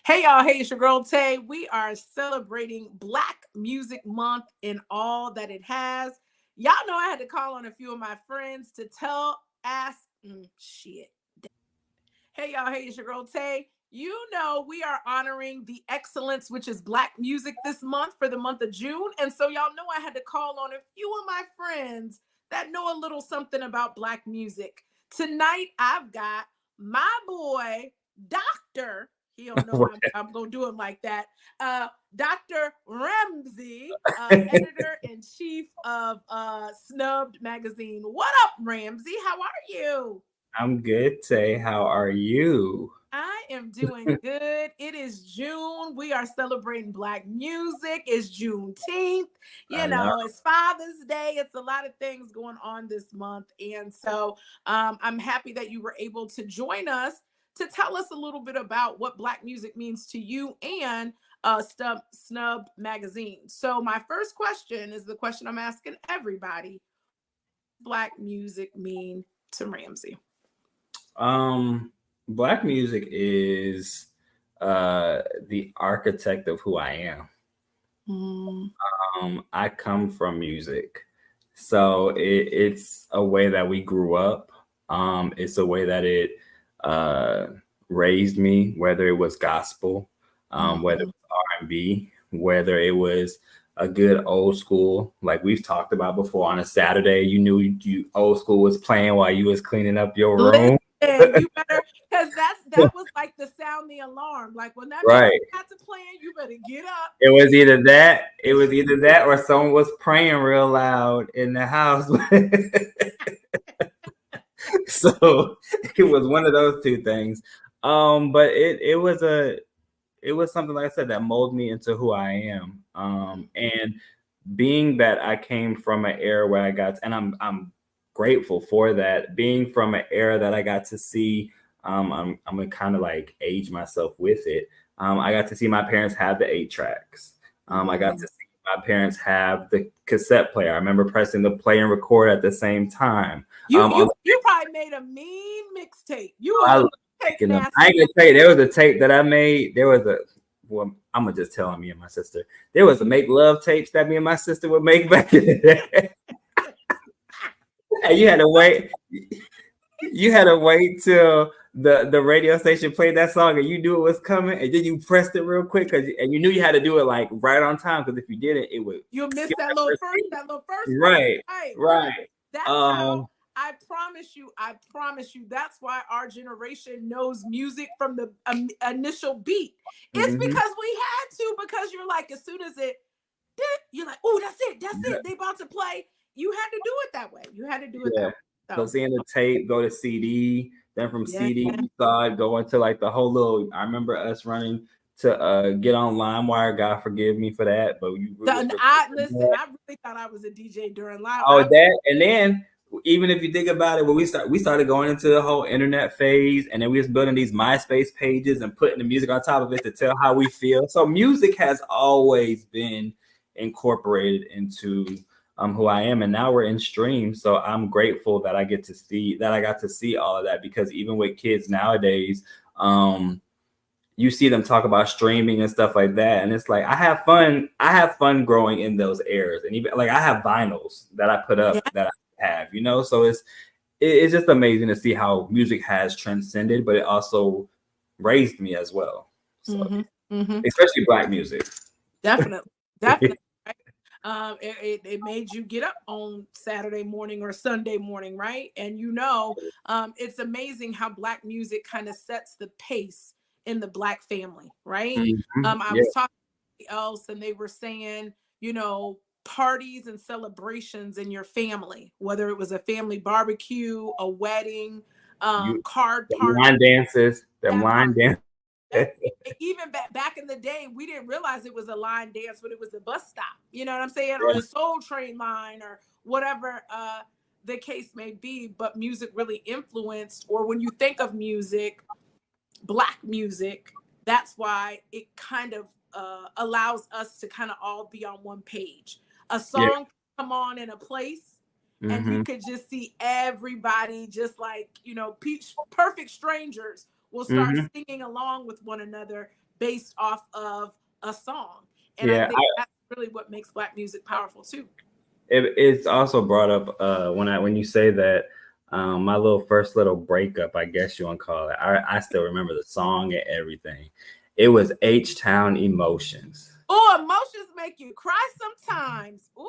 Hey y'all, hey, it's your girl Tay. We are celebrating Black Music Month in all that it has. Y'all know I had to call on a few of my friends to ask, shit. Hey y'all, hey, it's your girl Tay. You know we are honoring the excellence, which is Black music this month for the month of June. And so y'all know I had to call on a few of my friends that know a little something about Black music. Tonight, I've got my boy, Dr. He don't know I'm gonna do him like that. Dr. Ramzie, editor-in-chief of SNUBB3D Magazine. What up, Ramzie? How are you? I'm good, Tay. How are you? I am doing good. It is June. We are celebrating Black music. It's Juneteenth. I know. It's Father's Day. It's a lot of things going on this month. And so I'm happy that you were able to join us to tell us a little bit about what Black music means to you and SNUBB Magazine. So my first question is the question I'm asking everybody. Black music mean to Ramzie? Black music is the architect of who I am. Mm. I come from music, so it's a way that we grew up. It's a way that it uh, raised me, whether it was gospel, whether it was R&B, whether it was a good old school, like we've talked about before. On a Saturday, you knew you old school was playing while you was cleaning up your Listen, room. you better, because that was like the sound the alarm. Like when that music Right. got to playing, you better get up. It was either that or someone was praying real loud in the house. So it was one of those two things. But it was something, like I said, that molded me into who I am. And being that I came from an era where I got, and I'm grateful for that. Being from an era that I got to see, I'm gonna kind of like age myself with it. I got to see my parents have the 8 tracks. I got to see my parents have the cassette player. I remember pressing the play and record at the same time. You probably made a mean mixtape. You I was love a mixtape making them. master. I ain't gonna tell you, there was a tape that I made. There was a, well, I'm gonna just tell on me and my sister. There was a make love tapes that me and my sister would make back in the day. And you had to wait. You had to wait till the radio station played that song and you knew it was coming, and then you pressed it real quick and you knew you had to do it like right on time, because if you didn't, it would You'll miss skip that that little first first, beat. that little first part. Right, Right. right. That's how. Um, I promise you, that's why our generation knows music from the initial beat. It's mhm. because we had to, because you're like, as soon as it did, you're like, oh, that's Yeah, it. They about to play. You had to do it that way. You had to do it that yeah. way. So So, seeing the tape go to CD, then from yeah. CD you saw it go into like the whole little. I remember us running to get on LimeWire. God forgive me for that, but we was Listen, I really thought I was a DJ during live. oh, that, and then even if you think about it, when we started going into the whole internet phase, and then we was building these MySpace pages and putting the music on top of it to tell how we feel. So music has always been incorporated into who I am, and now we're in stream. So I'm grateful that I got to see all of that, because even with kids nowadays, you see them talk about streaming and stuff like that, and it's like I have fun growing in those eras, and even like I have vinyls that I put Yeah. up that I have, so it's just amazing to see how music has transcended, but it also raised me as well. So Mm-hmm. Mm-hmm. especially Black music. Definitely. Definitely. Right? It made you get up on Saturday morning or Sunday morning, right? And it's amazing how Black music kind of sets the pace in the Black family, right? I Yeah. was talking to somebody else and they were saying, parties and celebrations in your family, whether it was a family barbecue, a wedding, You card them party, line dances, them that line part. dances. Even back in the day, we didn't realize it was a line dance, but it was a bus stop. You know what I'm saying, or Yeah. the Soul Train line, or whatever the case may be. But music really influenced, or when you think of music, Black music, that's why it kind of allows us to kind of all be on one page. A Yeah. song come on in a place, and you Hmm. could just see everybody, just like, perfect strangers will start Hmm. singing along with one another based off of a song. And I Yeah, think that's really what makes Black music powerful too. it's also brought up when you say that, my first little breakup, I guess you want to call it. I still remember the song and everything. It was H-Town Emotions. Oh, emotions make you cry sometimes. Ooh,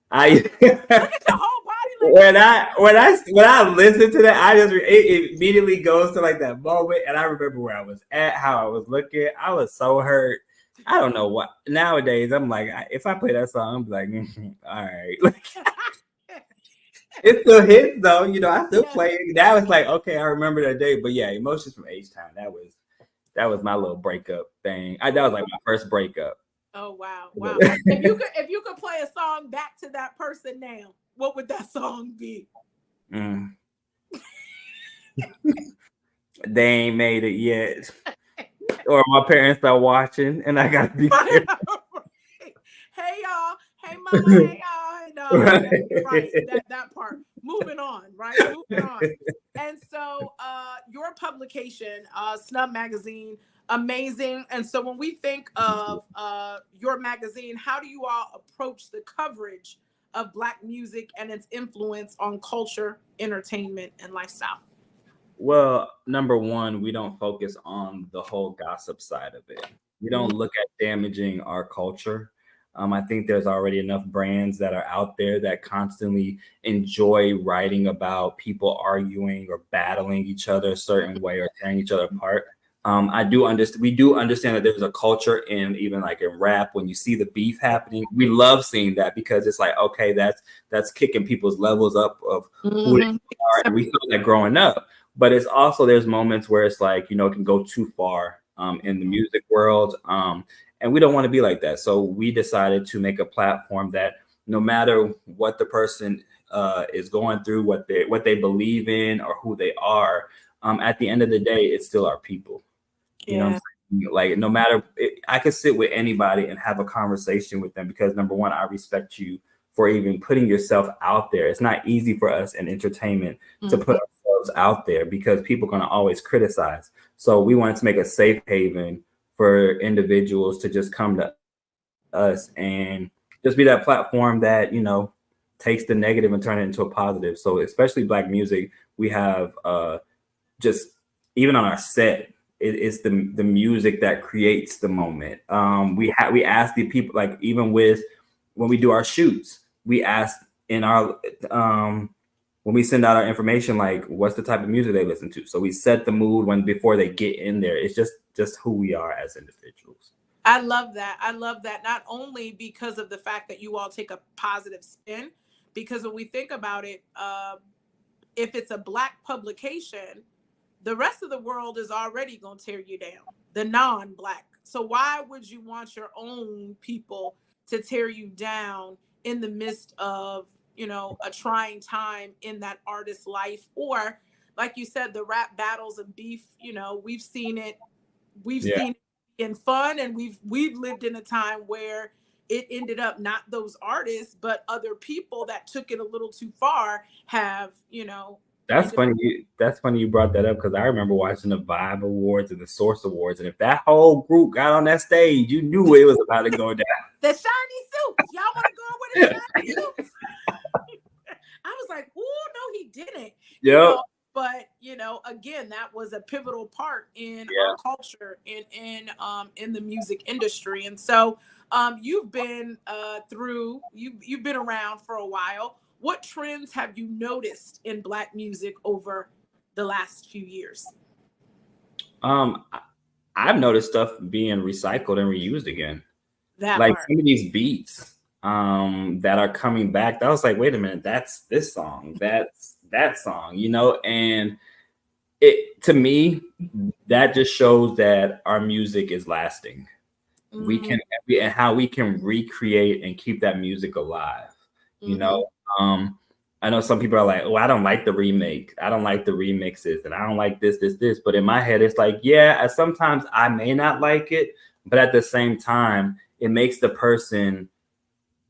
I look at your whole body. When I listen to that, it immediately goes to like that moment, and I remember where I was at, how I was looking. I was so hurt. I don't know what. Nowadays, I'm like, if I play that song, I'm like, all right. Like, it still hits though, I still play it. Now it's like, okay, I remember that day. But yeah, Emotions from H-Town. That was my little breakup thing. That was like my first breakup. Oh wow. If you could play a song back to that person now, what would that song be? They ain't made it yet. Or my parents are watching and I gotta be careful. Hey y'all, hey mama, hey y'all. No, right. That part. Moving on, right? Moving on. And so your publication, SNUBB Magazine, amazing. And so when we think of your magazine, how do you all approach the coverage of Black music and its influence on culture, entertainment, and lifestyle? Well, number one, we don't focus on the whole gossip side of it. We don't look at damaging our culture. I think there's already enough brands that are out there that constantly enjoy writing about people arguing or battling each other a certain way or tearing each other apart. I do understand. We do understand that there's a culture in even like in rap when you see the beef happening. We love seeing that because it's like, okay, that's kicking people's levels up of who they are, and we saw that growing up. But it's also there's moments where it's like, it can go too far in the music world. And we don't want to be like that. So we decided to make a platform that no matter what the person is going through, what they believe in or who they are, at the end of the day, it's still our people. You know what I'm saying? Like no matter, I could sit with anybody and have a conversation with them because number one, I respect you for even putting yourself out there. It's not easy for us in entertainment to put ourselves out there because people are going to always criticize. So we wanted to make a safe haven for individuals to just come to us and just be that platform that, takes the negative and turn it into a positive. So especially Black music, we have just even on our set, it's the music that creates the moment. We ask the people, like even with when we do our shoots, we ask in our when we send out our information, like what's the type of music they listen to. So we set the mood before they get in there. It's just who we are as individuals. I love that. I love that. Not only because of the fact that you all take a positive spin, because when we think about it, if it's a Black publication, the rest of the world is already going to tear you down, the non-Black. So why would you want your own people to tear you down in the midst of, a trying time in that artist's life? Or like you said, the rap battles and beef, we've seen it in fun, and we've lived in a time where it ended up not those artists, but other people that took it a little too far have, That's funny. That's funny you brought that up because I remember watching the Vibe Awards and the Source Awards, and if that whole group got on that stage, you knew it was about to go down. The shiny suits, y'all want to go with the shiny suits? I was like, oh no, he didn't. Yeah. But again, that was a pivotal part in our culture in the music industry, and so you've been you've been around for a while. What trends have you noticed in Black music over the last few years? I've noticed stuff being recycled and reused again. Some of these beats that are coming back. I was like, wait a minute, that's this song, that's that song, and it to me that just shows that our music is lasting. We can and how we can recreate and keep that music alive. I know some people are like, oh, I don't like the remake. I don't like the remixes and I don't like this. But in my head, it's like, yeah, sometimes I may not like it, but at the same time, it makes the person,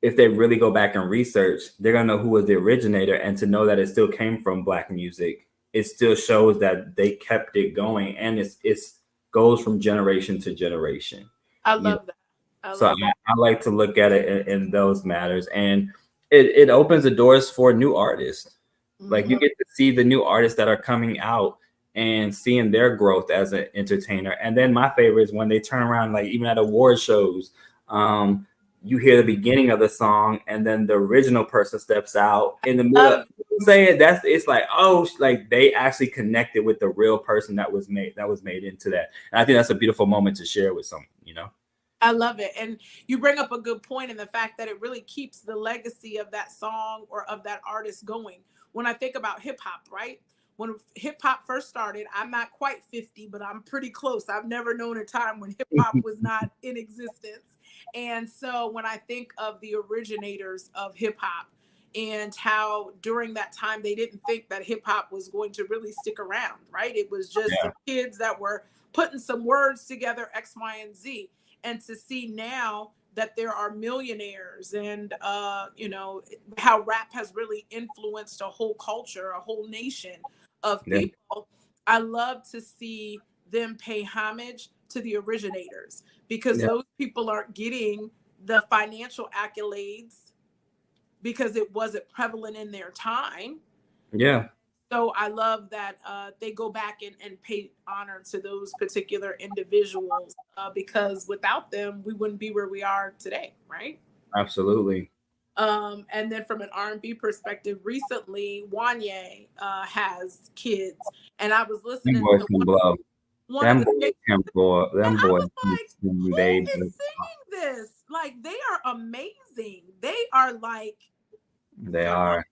if they really go back and research, they're going to know who was the originator, and to know that it still came from Black music. It still shows that they kept it going. And it's goes from generation to generation. I You know, love that. I so love that. I like to look at it in those matters, and it opens the doors for new artists. Like you Mhm. get to see the new artists that are coming out and seeing their growth as an entertainer. And then my favorite is when they turn around, like even at award shows, um, you hear the beginning of the song, and then the original person steps out in the middle. Love Saying that's it's like, oh, like they actually connected with the real person that was made into that. And I think that's a beautiful moment to share with someone, you know. I love it. And you bring up a good point in the fact that it really keeps the legacy of that song or of that artist going. When I think about hip hop, right? When hip hop first started, I'm not quite 50, but I'm pretty close. I've never known a time when hip hop was not in existence. And so when I think of the originators of hip hop and how during that time they didn't think that hip hop was going to really stick around, right? It was just Yeah, some kids that were putting some words together, X, Y, and Z. And to see now that there are millionaires and how rap has really influenced a whole culture, a whole nation of yeah, people, I love to see them pay homage to the originators because yeah, those people aren't getting the financial accolades because it wasn't prevalent in their time. yeah. So I love that they go back and pay honor to those particular individuals because without them, we wouldn't be where we are today, right? Absolutely. And then from an R&B perspective, recently Wanye has kids, and I was Them listening boys to can blow. one of Them the boys things, can blow. and Them I boys was can like, sing. "Who They is singing this? Like, they are amazing. They are like they phenomenal." are.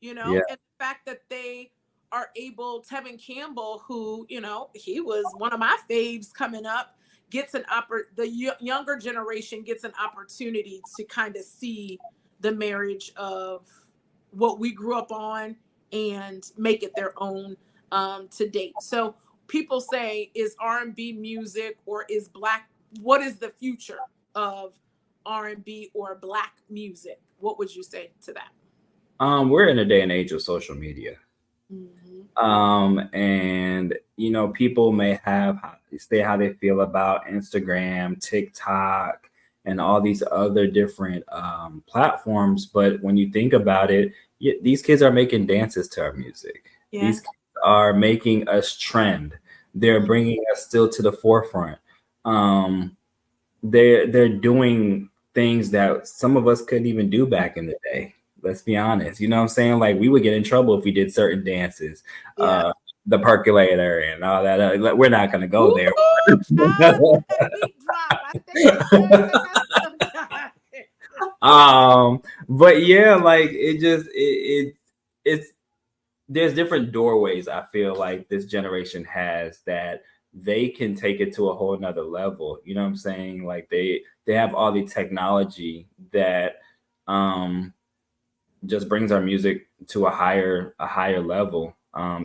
Yeah, And the fact that they are able, Tevin Campbell, who, he was one of my faves coming up, gets younger generation gets an opportunity to kind of see the marriage of what we grew up on and make it their own to date. So people say, is R&B music or is black, what is the future of R&B or black music? What would you say to that? we're in a day and age of social media. Mhm. And people may have say how they feel about Instagram, TikTok, and all these other different platforms. But when you think about it, these kids are making dances to our music. Yeah. These kids are making us trend. They're bringing us still to the forefront. Um, they're doing things that some of us couldn't even do back in the day. Let's be honest. You know what I'm saying? Like we would get in trouble if we did certain dances, Yeah. the percolator and all that. We're not gonna go Ooh, there. child, let that beat drop. I think we sang that sometime. But yeah, like it just it's there's different doorways I feel like this generation has that they can take it to a whole nother level. You know what I'm saying? Like they have all the technology that um just brings our music to a higher level.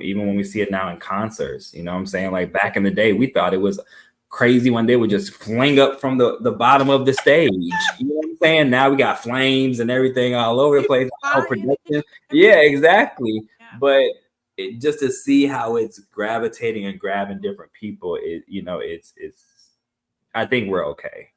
Even when we see it now in concerts, you know what I'm saying? Like back in the day, we thought it was crazy when they would just fling up from the bottom of the stage. You know what I'm saying? Now we got flames and everything all over the People place. Whole flying production. in, Yeah, everything. exactly. Yeah. But just to see how it's gravitating and grabbing different people, it's I think we're okay.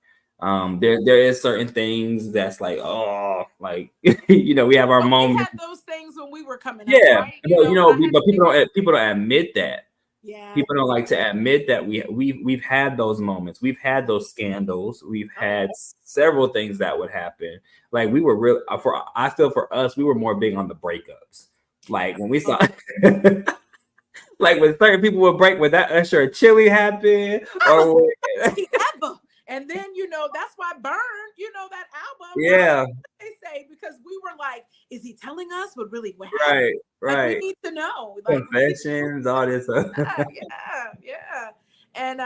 There is certain things that's like, oh, like we have our But we moments. had those things when we were coming up, Yeah, right? But I had to but think, people don't admit that. yeah, People don't like to admit that we've had those moments. We've had those scandals. We've oh, had several things that would happen. Like we were real for I feel for us, we were more big on the breakups. Like when we saw oh. like when certain people would break when that Usher or Chili happened, I was or when, he ever. And then, that's why Burn, that album, right? yeah, They say, because we were like, is he telling us what happened? right, Like, we right. need to know. Like, we need to Confessions, all this stuff. yeah, yeah, yeah. And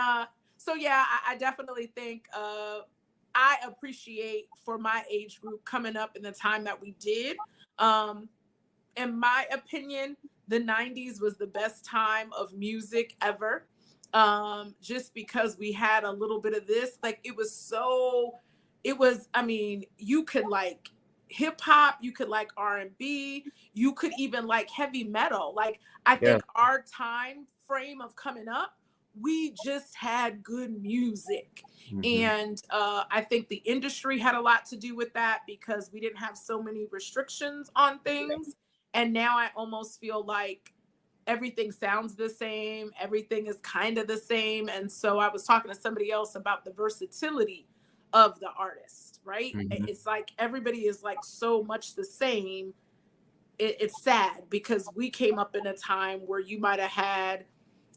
so yeah, I definitely think I appreciate for my age group coming up in the time that we did. Um, in my opinion, the 90s was the best time of music ever. Just because we had a little bit of this, like I mean, you could like hip hop, you could like R&B, you could even like heavy metal. Like I Yeah, think our time frame of coming up we just had good music. Mm-hmm. And I think the industry had a lot to do with that because we didn't have so many restrictions on things. And now I almost feel like everything sounds the same, everything is kind of the same. And so I was talking to somebody else about the versatility of the artist, right? Mm-hmm. It's like everybody is like so much the same. It's sad because we came up in a time where you might have had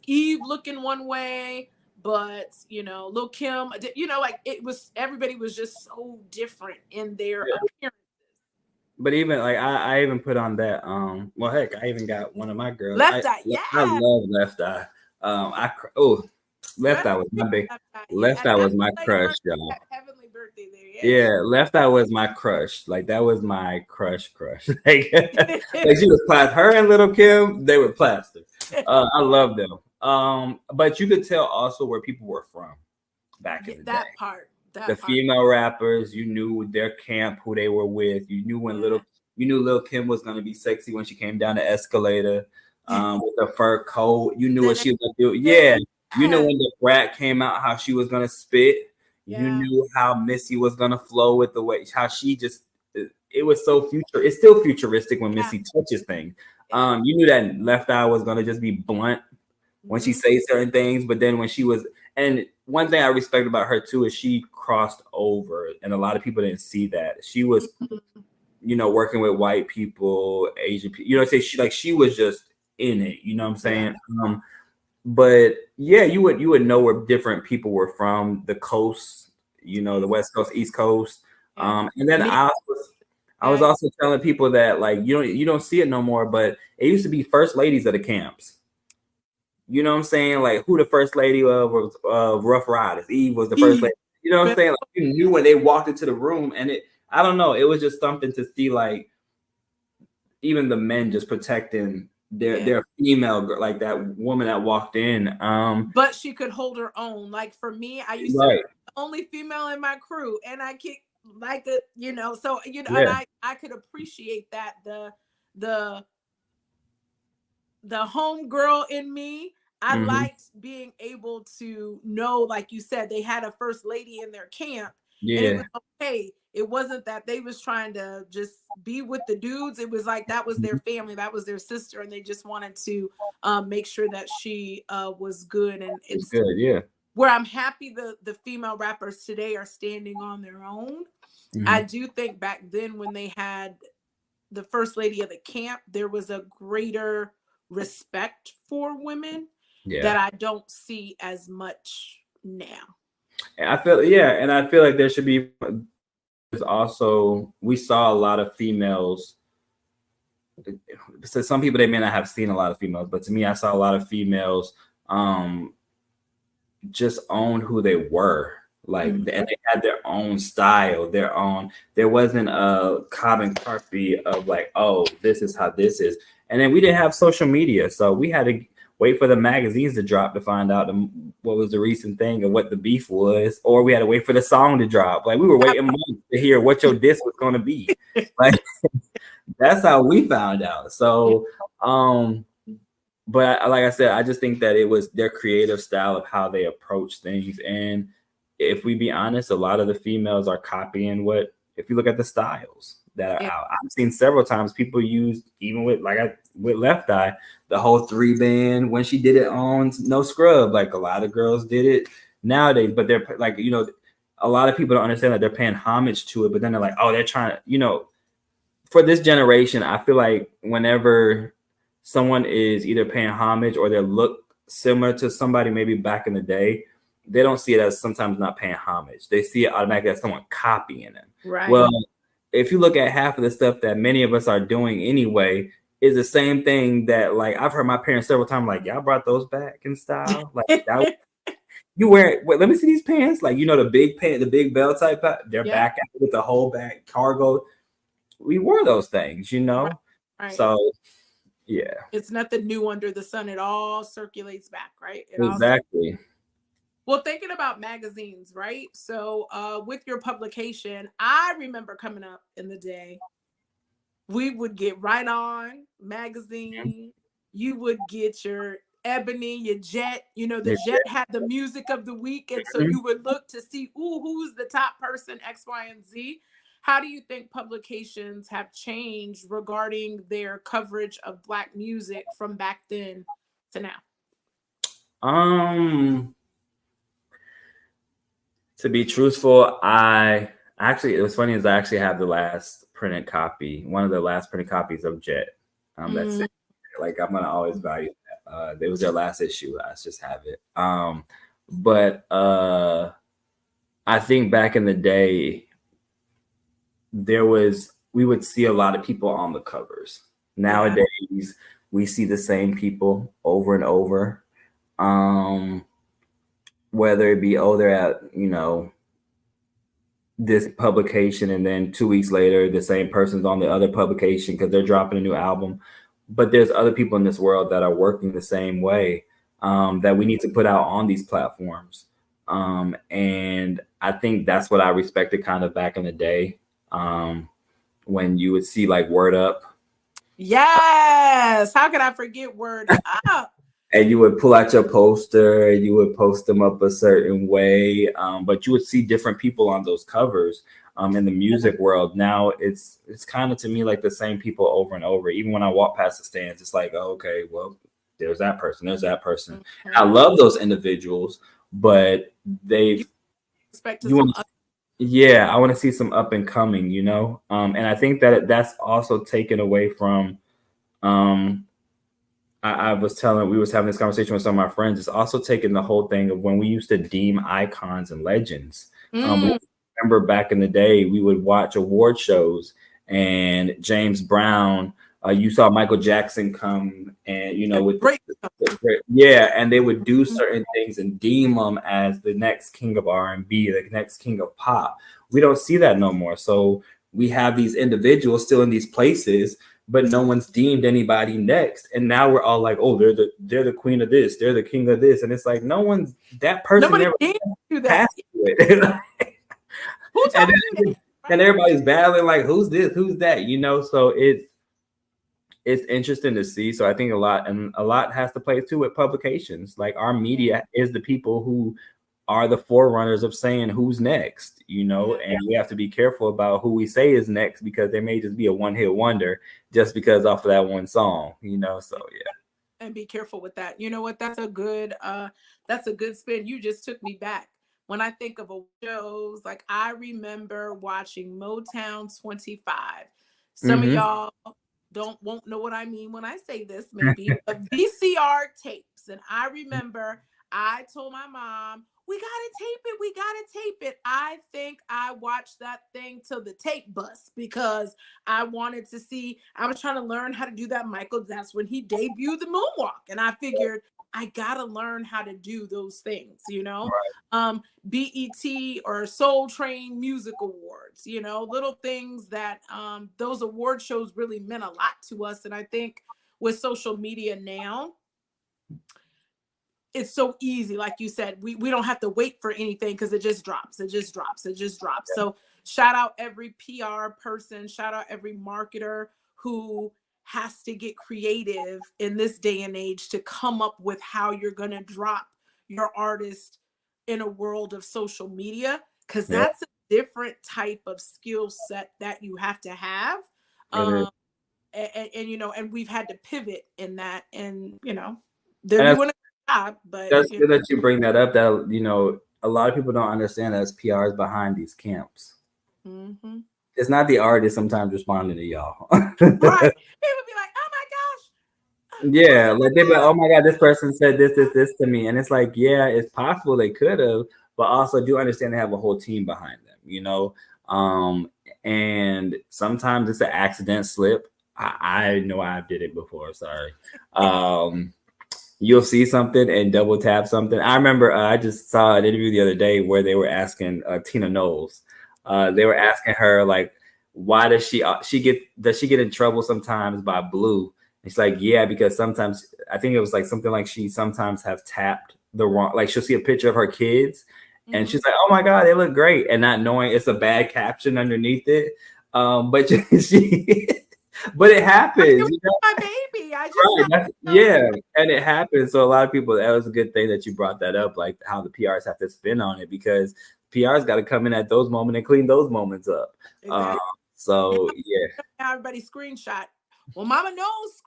Eve looking one way, but you know, Lil Kim, you know, like it was, everybody was just so different in their appearance. But even like I even put on that well heck I even got one of my girls. Left Eye, I yeah. love Left Eye. Left Eye was my big Left Eye was my crush, y'all. Heavenly birthday there, yeah. Yeah, Left Eye was my crush. Like that was my crush. Like, like she was plaster. Her and Little Kim, they were plaster. I love them. But you could tell also where people were from back in the that day. part. The female rappers, you knew their camp, who they were with. You knew when Little Kim was gonna be sexy when she came down the escalator with the fur coat. You knew what she was gonna do. Yeah. You knew when the brat came out how she was gonna spit. You knew how Missy was gonna flow with the way how she just it was so it's still futuristic when Missy touches things. You knew that Left Eye was gonna just be blunt when she says certain things, but then when she was, and one thing I respect about her too is she crossed over, and a lot of people didn't see that. She was, you know, working with white people, Asian people, you know, she was just in it, you know what I'm saying? But yeah, you would know where different people were from, the coast, you know, the West Coast, East Coast. And then I was also telling people that like you don't see it no more, but it used to be first ladies of the camps. You know what I'm saying? Like who the first lady of Rough Riders? Eve was the first lady. You know what I'm saying? Like, you knew when they walked into the room, and I don't know, it was just something to see, like even the men just protecting their female, like that woman that walked in. But she could hold her own. Like for me, I used to be the only female in my crew, and I kicked like a, you know, so you know, and I could appreciate that the homegirl in me. I liked being able to know, like you said, they had a first lady in their camp, and it was okay. It wasn't that they was trying to just be with the dudes. It was like that was their family, that was their sister, and they just wanted to make sure that she was good. And it's good, where I'm happy the female rappers today are standing on their own. I do think back then when they had the first lady of the camp, there was a greater respect for women that I don't see as much now. And I feel like there should be also, we saw a lot of females. So some people, they may not have seen a lot of females, but to me, I saw a lot of females just own who they were. Like, and they had their own style, their own. There wasn't a carbon copy of like, oh, this is how this is. And then we didn't have social media, so we had to wait for the magazines to drop to find out what was the recent thing and what the beef was, or we had to wait for the song to drop. Like we were waiting months to hear what your disc was going to be. Like that's how we found out. So, but like I said, I just think that it was their creative style of how they approach things. And if we be honest, a lot of the females are copying if you look at the styles that are out. I've seen several times people use, even with Left Eye, the whole 3-band when she did it on No Scrub. Like a lot of girls did it nowadays, but they're like, you know, a lot of people don't understand that they're paying homage to it, but then they're like, oh, they're trying to, you know, for this generation, I feel like whenever someone is either paying homage or they look similar to somebody maybe back in the day, they don't see it as sometimes not paying homage. They see it automatically as someone copying them. Right. Well, if you look at half of the stuff that many of us are doing anyway, is the same thing that, like, I've heard my parents several times, like, y'all brought those back in style. Like, that, you wear, wait, let me see these pants. Like, you know, the big pant, the big bell type, they're back with the whole back cargo. We wore those things, you know? Right. So, yeah. It's nothing new under the sun. It all circulates back, right? Exactly. Well, thinking about magazines, right? So with your publication, I remember coming up in the day, we would get Right On magazine. You would get your Ebony, your Jet. The Yeah. Jet had the music of the week, and so Mhm. you would look to see, ooh, who's the top person, X, Y, and Z. How do you think publications have changed regarding their coverage of Black music from back then to now? To be truthful, I actually, it was funny is I actually have the last printed copy, one of the last printed copies of Jet. That's Mm, it. Like I'm gonna always value that. It was their last issue. I just have it. But I think back in the day, we would see a lot of people on the covers. Nowadays, we see the same people over and over. Whether it be, they're at, this publication, and then 2 weeks later the same person's on the other publication because they're dropping a new album. But there's other people in this world that are working the same way, that we need to put out on these platforms. And I think that's what I respected kind of back in the day, when you would see like Word Up. Yes. How could I forget Word Up? And you would pull out your poster and you would post them up a certain way. But you would see different people on those covers. In the music world now, it's kind of, to me, like the same people over and over. Even when I walk past the stands, it's like, oh, okay, well, there's that person, there's that person. Mm-hmm. I love those individuals, but I want to see some up and coming, and I think that that's also taken away from, we was having this conversation with some of my friends. It's also taken the whole thing of when we used to deem icons and legends. Remember back in the day, we would watch award shows, and James Brown, you saw Michael Jackson come, and and they would do certain things and deem them as the next king of R&B, the next king of pop. We don't see that no more. So we have these individuals still in these places, but no one's deemed anybody next. And now we're all like, oh, they're the queen of this, they're the king of this, and it's like that person Nobody never do that. And everybody's battling like, who's this, who's that, so it's interesting to see. So I think a lot has to play too with publications. Like our media is the people who are the forerunners of saying who's next, and we have to be careful about who we say is next, because they may just be a one-hit wonder just because off of that one song, so yeah. And be careful with that. You know what? That's a good spin. You just took me back. When I think of shows, like I remember watching Motown 25. Some of y'all won't know what I mean when I say this, maybe, but VCR tapes. And I remember I told my mom, we gotta tape it. I think I watched that thing till the tape bust, because I wanted to see, I was trying to learn how to do that Michael. That's when he debuted the moonwalk. And I figured I gotta learn how to do those things, Right. BET or Soul Train Music Awards, little things that those award shows really meant a lot to us. And I think with social media now, it's so easy. Like you said, we don't have to wait for anything, because it just drops. Yeah. So shout out every PR person, shout out every marketer who has to get creative in this day and age to come up with how you're going to drop your artist in a world of social media, because that's a different type of skill set that you have to have. And we've had to pivot in that, and they're doing a good job. But that's good that you bring that up. That a lot of people don't understand that PRs behind these camps. Mm-hmm. It's not the artist sometimes responding to y'all. Right. People be like, oh my gosh. Yeah, like they'd be like, oh my God, this person said this to me. And it's like, yeah, it's possible they could have, but also do understand they have a whole team behind them, and sometimes it's an accident slip. I know I did it before. Sorry. You'll see something and double tap something. I remember I just saw an interview the other day where they were asking Tina Knowles. They were asking her, like, why does she get in trouble sometimes by Blue? It's like, yeah, because sometimes, I think it was like something like she sometimes have tapped the wrong, like she'll see a picture of her kids and she's like, oh my God, they look great, and not knowing it's a bad caption underneath it. But But it happens, you know? My baby. I just Right. Yeah, and it happens. So a lot of people, that was a good thing that you brought that up, like how the PRs have to spin on it, because PRs got to come in at those moments and clean those moments up. exactly. So yeah, Now everybody screenshot. Well, Mama knows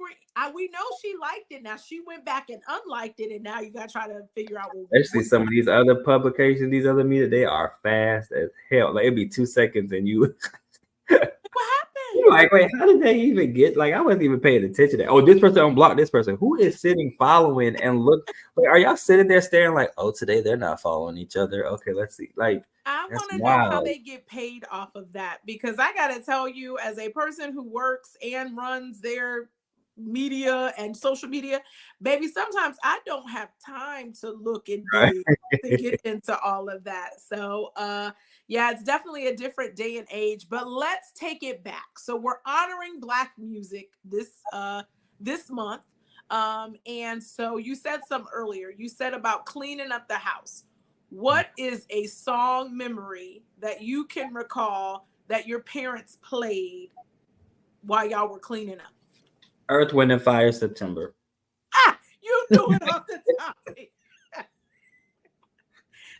we know she liked it. Now she went back and unliked it, and now you got to try to figure out especially some of these other publications, these other media, they are fast as hell. Like it'd be 2 seconds and you what happened. you're like, wait, how did they even get? Like I wasn't even paying attention to. Oh, this person unblocked this person. Who is sitting following and look? Like, are y'all sitting there staring like, oh, today they're not following each other? Okay, let's see. Like I that's want to know how wild. they get paid off of that, because I got to tell you, as a person who works and runs their media and social media, baby, sometimes I don't have time to look and Right? dig to get into all of that. So, yeah, it's definitely a different day and age, but let's take it back. So we're honoring Black music this month. And so you said some earlier. You said about cleaning up the house. What is a song memory that you can recall that your parents played while y'all were cleaning up? Earth, Wind, and Fire, September. You knew it off the top.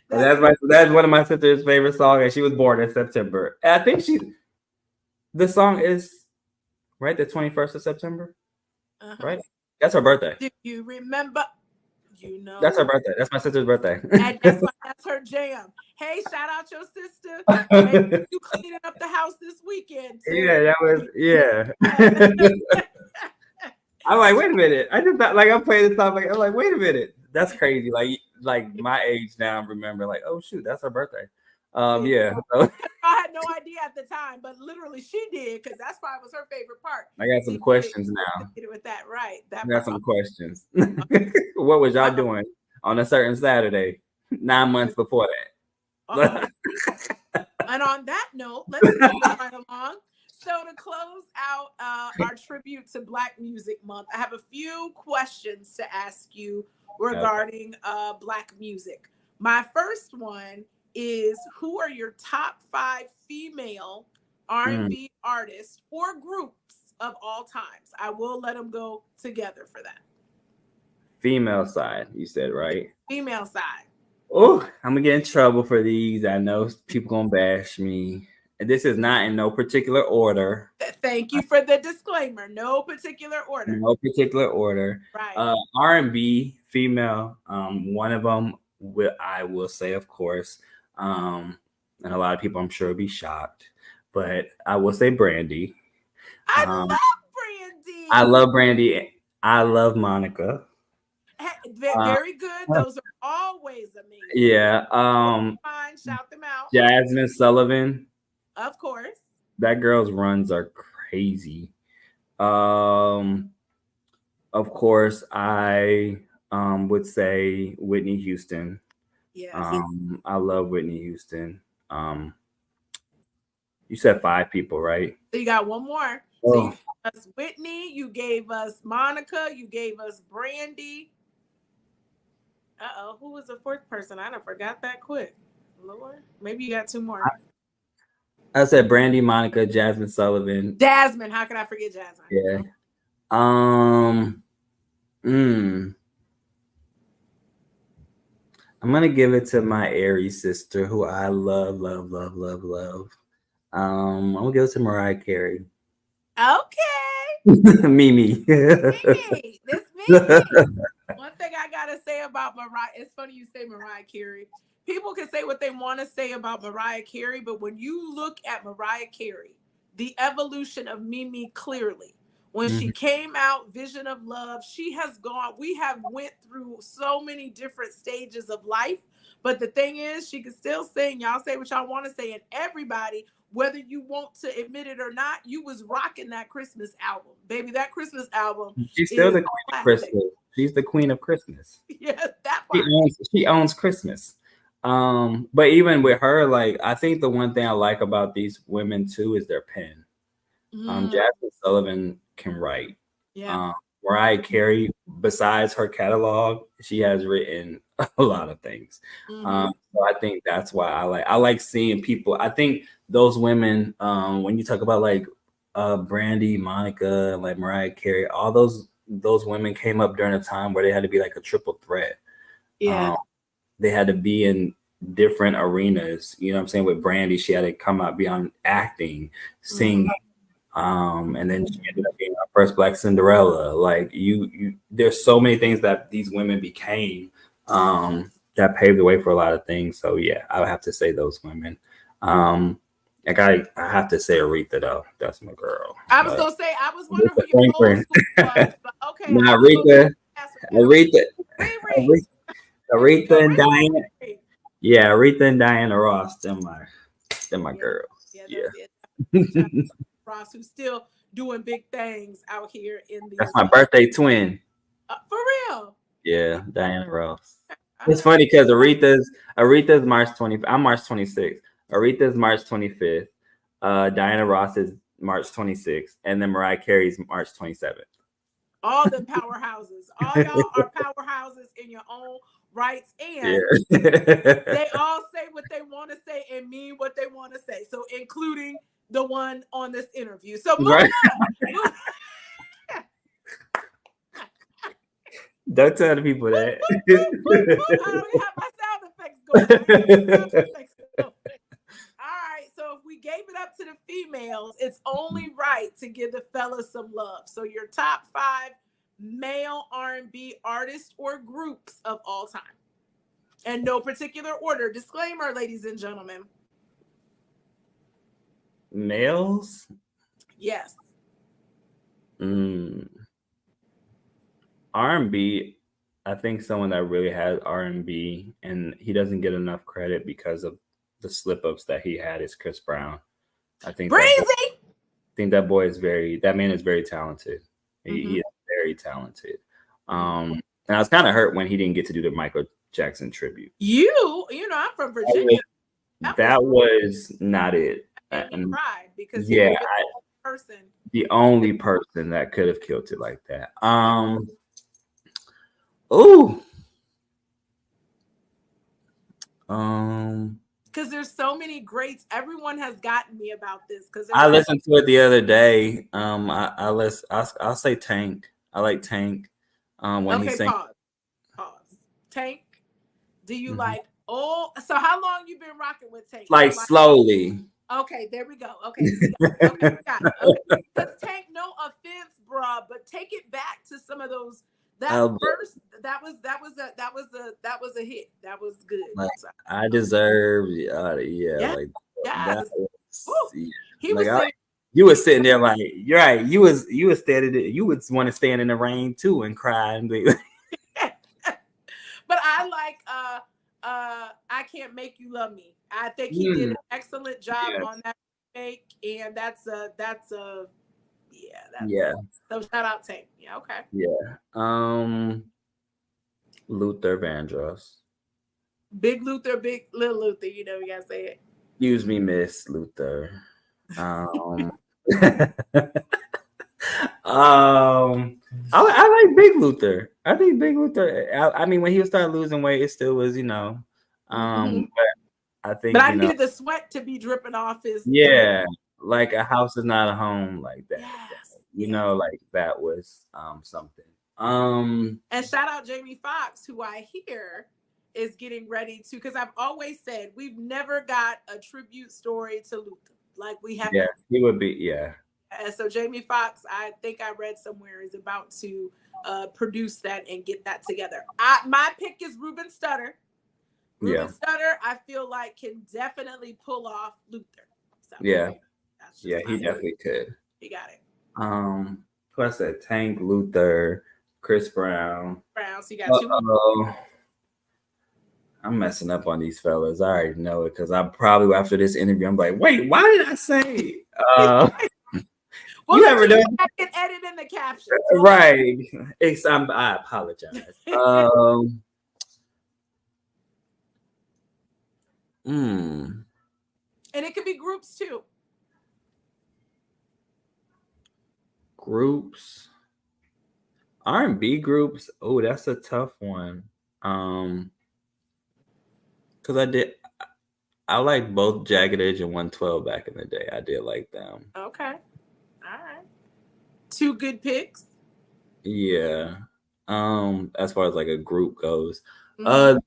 That's one of my sister's favorite songs, and she was born in September. And I think the song is right, the 21st of September. Right? That's her birthday. Do you remember? You know. That's her birthday. That's my sister's birthday. And that's her jam. Hey, shout out your sister. Maybe you cleaning up the house this weekend too. Yeah, that was I'm like, wait a minute. I just thought, like, I'm playing this song. Like, I'm like, wait a minute. That's crazy. Like my age now, I'm remembering, like, oh shoot, that's her birthday. Yeah. So, I had no idea at the time, but literally she did, because that's probably was her favorite part. I got some questions now. With that, right? I got some questions. What was y'all doing on a certain Saturday 9 months before that? And on that note, let's move right along. So to close out our tribute to Black Music Month, I have a few questions to ask you regarding Black music. My first one is, who are your top 5 female R&B artists or groups of all times? I will let them go together for that. Female side, you said, right? Female side. Oh, I'm gonna get in trouble for these. I know people gonna bash me. And this is not in no particular order. Thank you for the disclaimer. No particular order. No particular order. Right. R&B female. One of them I will say, of course. And a lot of people, I'm sure, will be shocked, but I will say Brandy. I love Brandy. I love Brandy. I love Monica. Very good. Those are always amazing. Yeah. Shout them out. Jasmine Sullivan. Of course. That girl's runs are crazy. Of course, I would say Whitney Houston. Yes. I love Whitney Houston. You said 5 people, right? So you got one more. So you gave us Whitney, you gave us Monica, you gave us Brandy. Who was the 4th person? I done forgot that quick. Lord, maybe you got 2 more. I said Brandy, Monica, Jasmine Sullivan. Jasmine, how could I forget Jasmine? Yeah. I'm gonna give it to my Aries sister, who I love. I'm gonna give it to Mariah Carey. Okay. Mimi. Mimi. This Mimi. One thing I gotta say about Mariah, it's funny you say Mariah Carey. People can say what they want to say about Mariah Carey, but when you look at Mariah Carey, the evolution of Mimi clearly, when she came out, Vision of Love, we have went through so many different stages of life, but the thing is, she can still sing. Y'all say what y'all want to say, and everybody, whether you want to admit it or not, you was rocking that Christmas album. Baby, that Christmas album. She's still the queen of Christmas. She's the queen of Christmas. Yes, that part. She owns Christmas. But even with her, like, I think the one thing I like about these women too is their pen. Jasmine Sullivan can write. Yeah. Mariah Carey, besides her catalog, she has written a lot of things. So I think that's why I like seeing people. I think those women, when you talk about like Brandy, Monica, like Mariah Carey, all those women came up during a time where they had to be like a triple threat. Yeah. They had to be in different arenas. You know what I'm saying? With Brandy, she had to come out beyond acting, singing. And then she ended up being our first Black Cinderella. Like there's so many things that these women became that paved the way for a lot of things. So yeah, I would have to say those women. Like I have to say Aretha though. That's my girl. I was gonna say I was wondering who your old school was, but okay. Nah, Aretha, Riri. Aretha and Diana. Yeah, Aretha and Diana Ross. They're my girls. Yeah. Ross, who's still doing big things out here in the. That's my birthday twin. For real. Yeah, Diana Ross. It's funny because Aretha's March 20th. I'm March 26th. Aretha's March 25th. Diana Ross is March 26th, and then Mariah Carey's March 27th. All the powerhouses. All y'all are powerhouses in your own rights, and they all say what they want to say and mean what they want to say. So, including the one on this interview. So, moving on. Don't tell the people that. I don't have my sound effects going. All right, so if we gave it up to the females, it's only right to give the fellas some love. So your top 5 male R&B artists or groups of all time. And no particular order. Disclaimer, ladies and gentlemen. Males? Yes. R&B, I think someone that really has R&B and he doesn't get enough credit because of the slip-ups that he had is Chris Brown. I think that man is very talented. He is very talented. And I was kind of hurt when he didn't get to do the Michael Jackson tribute. You know, I'm from Virginia. That was not it. And cried because the only person that could have killed it like that. Because there's so many greats. Everyone has gotten me about this. Because I listened to it the other day. I'll say Tank. I like Tank. When he sang. Pause. Tank. Do you like? Oh, so how long you been rocking with Tank? Like slowly. Okay, there we go. Okay, okay, got it. Okay. Let's Tank. No offense, bruh, but take it back to some of those. That was a hit. That was good. Like, I deserve. You was sitting there like you're right. You was standing. You would want to stand in the rain too and cry and be. But I like I Can't Make You Love Me. I think he did an excellent job on that make, and that's a So shout out Tank. Yeah, okay. Yeah. Luther Vandross. Big Luther, big little Luther, you know, you gotta say it. Excuse me, Miss Luther. I like Big Luther. I think Big Luther. I mean, when he started losing weight, it still was, you know. But I think. But I needed the sweat to be dripping off his. Yeah, like a house is not a home, like that. Yes. You know, like that was something. And shout out Jamie Foxx, who I hear is getting ready to, because I've always said we've never got a tribute story to Luther. Like we have. Yeah, he would be. Yeah. And so Jamie Foxx, I think I read somewhere, is about to produce that and get that together. My pick is Ruben Studdard. Ruben Studdard, I feel like can definitely pull off Luther. So, he definitely could. He got it. Plus that Tank, Luther, Chris Brown. So you got 2. I'm messing up on these fellas. I already know it because I'm probably after this interview. I'm like, wait, why did I say? Well, you ever done? I can edit in the caption. Right. I apologize. And it could be groups too. Groups. R&B groups. Oh, that's a tough one. Because I like both Jagged Edge and 112 back in the day. I did like them. Okay. All Two good picks. Yeah. As far as like a group goes. Mhm.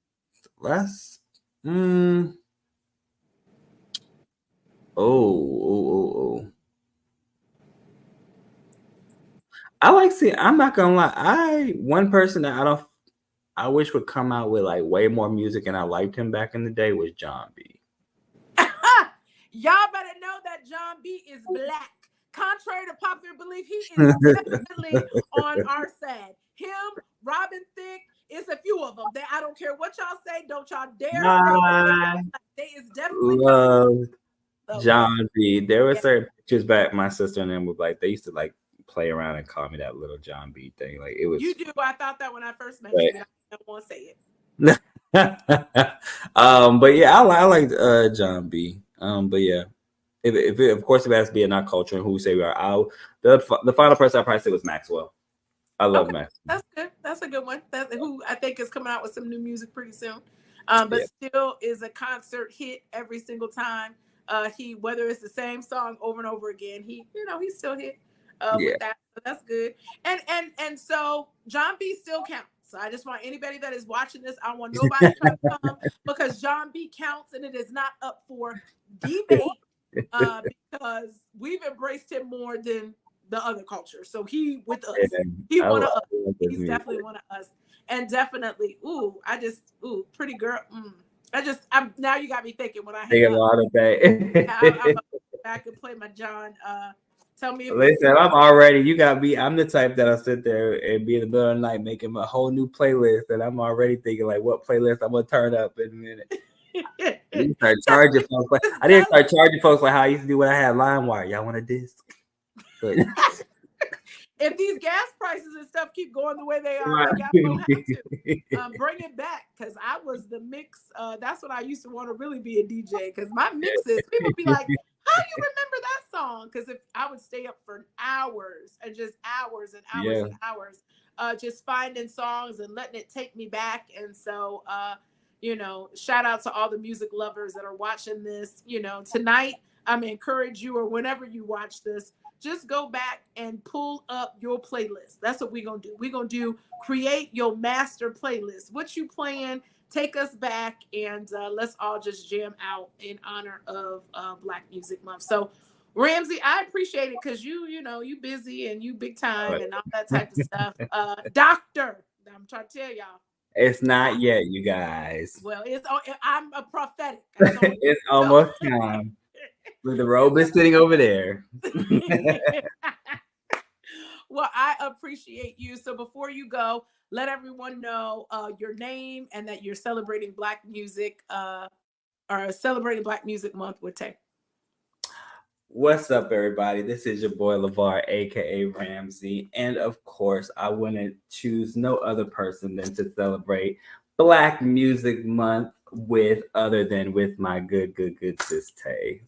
Let's oh. I like seeing, I'm not gonna lie. One person that I wish would come out with like way more music and I liked him back in the day was John B. Y'all better know that John B is black. Contrary to popular belief, he is definitely on our side. Him, Robin Thicke, it's a few of them. I don't care what y'all say. Don't y'all dare say I they is definitely love so, John B. There were certain pictures back. My sister and them would like, they used to like play around and call me that little John B thing. Like it was. You do. I thought that when I first met Right. you. I don't want to say it. But yeah, I like John B. But yeah, if it, of course, if it has to be in our culture and who we say we are, the final person I probably say was Maxwell. I love Maxwell. That's good. That's a good one. That's who I think is coming out with some new music pretty soon. But still is a concert hit every single time. He, whether it's the same song over and over again, he's still hit with that. So that's good. And so John B still counts. So I just want anybody that is watching this, I want nobody trying to come because John B counts and it is not up for debate because we've embraced him more than the other culture. So he with us. He one of us. He's definitely one of us. And definitely, pretty girl. Now you got me thinking when I hang up. A lot of that. I could play my John. Tell me if listen, you got me. I'm the type that'll sit there and be in the middle of the night making a whole new playlist, and I'm already thinking like what playlist I'm gonna turn up in a minute. I didn't start charging folks. I didn't start charging folks like how I used to do when I had LimeWire. Y'all want a disc? If these gas prices and stuff keep going the way they are, y'all don't have to bring it back because I was the mix. That's what I used to want to really be a DJ because my mixes, people be like, how do you remember that song? Because if I would stay up for hours and just hours and hours and hours just finding songs and letting it take me back. And so, shout out to all the music lovers that are watching this. Tonight, I'm going to encourage you or whenever you watch this, just go back and pull up your playlist. That's what we're going to do. We're going to create your master playlist. What you playing, take us back, and let's all just jam out in honor of Black Music Month. So, Ramzie, I appreciate it because you busy and you big time and all that type of stuff. Doctor, I'm trying to tell y'all. It's not yet, you guys. Well, I'm a prophetic. It's almost time. The robe is sitting over there. Well, I appreciate you. So before you go, let everyone know your name and that you're celebrating Black music or celebrating Black Music Month with Tay. What's up, everybody? This is your boy Levar, aka Ramzie, and of course, I wouldn't choose no other person than to celebrate Black Music Month with my good sis Tay.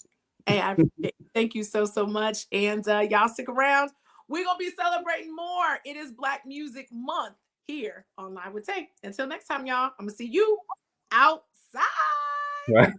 Hey, I appreciate it. Thank you so much, and y'all stick around. We're gonna be celebrating more. It is Black Music Month here on Live with Tay. Until next time, y'all. I'm gonna see you outside. Right.